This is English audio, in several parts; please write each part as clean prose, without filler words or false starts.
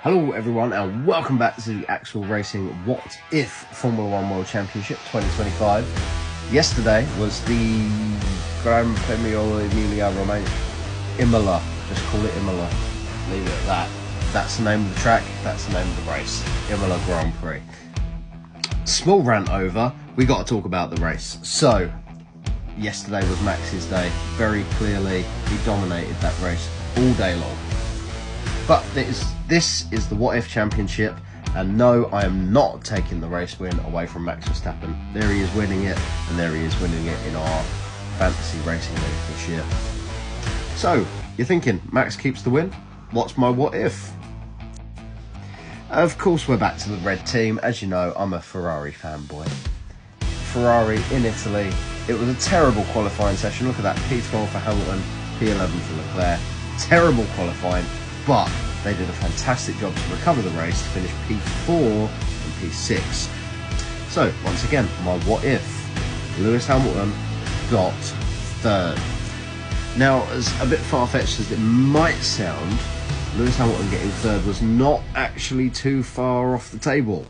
Hello everyone and welcome back to the Actual Racing What If Formula 1 World Championship 2025. Yesterday was the Grand Prix Emilia Romagna. Imola, just call it Imola. Leave it at that. That's the name of the track, that's the name of the race. Imola Grand Prix. Small rant over, we got to talk about the race. So, yesterday was Max's day. Very clearly, he dominated that race all day long. But this is the What If Championship, and no, I am not taking the race win away from Max Verstappen. There he is winning it, and there he is winning it in our fantasy racing league this year. So, you're thinking, Max keeps the win? What's my what if? Of course we're back to the red team. As you know, I'm a Ferrari fanboy. Ferrari in Italy, it was a terrible qualifying session. Look at that, P12 for Hamilton, P11 for Leclerc. Terrible qualifying. But they did a fantastic job to recover the race to finish P4 and P6. So, once again, my what if. Lewis Hamilton got third. Now, as a bit far-fetched as it might sound, Lewis Hamilton getting third was not actually too far off the table.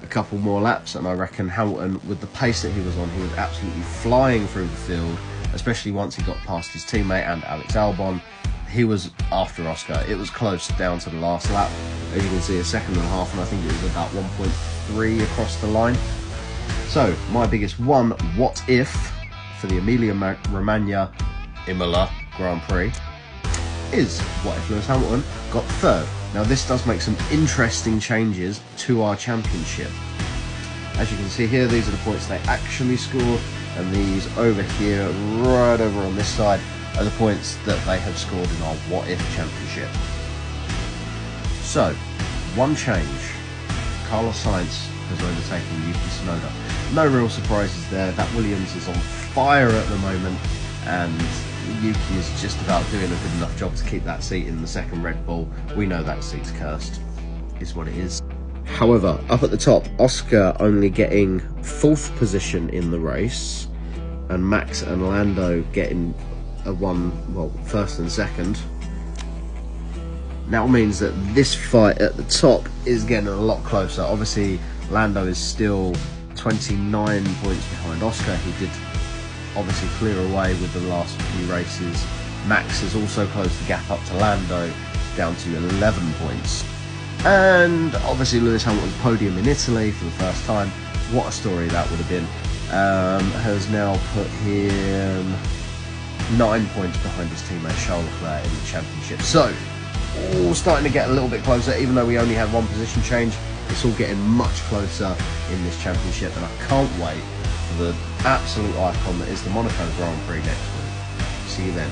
A couple more laps and I reckon Hamilton, with the pace that he was on, he was absolutely flying through the field, especially once he got past his teammate and Alex Albon. He was after Oscar. It was close down to the last lap. As you can see, a second and a half, and I think it was about 1.3 across the line. So, my biggest what if for the Emilia Romagna Imola Grand Prix is what if Lewis Hamilton got third. Now, this does make some interesting changes to our championship. As you can see here, these are the points they actually scored, and these over here, right over on this side, are the points that they have scored in our What If Championship. So, one change. Carlos Sainz has overtaken Yuki Tsunoda. No real surprises there. That Williams is on fire at the moment, and Yuki is just about doing a good enough job to keep that seat in the second Red Bull. We know that seat's cursed. It's what it is. However, up at the top, Oscar only getting 4th position in the race, and Max and Lando getting first and second. Now means that this fight at the top is getting a lot closer. Obviously, Lando is still 29 points behind Oscar. He did obviously clear away with the last few races. Max has also closed the gap up to Lando, down to 11 points. And obviously Lewis Hamilton's podium in Italy for the first time. What a story that would have been. Has now put him 9 points behind his teammate Charles Leclerc in the championship. So, all starting to get a little bit closer, even though we only had one position change. It's all getting much closer in this championship, and I can't wait for the absolute icon that is the Monaco Grand Prix next week. See you then.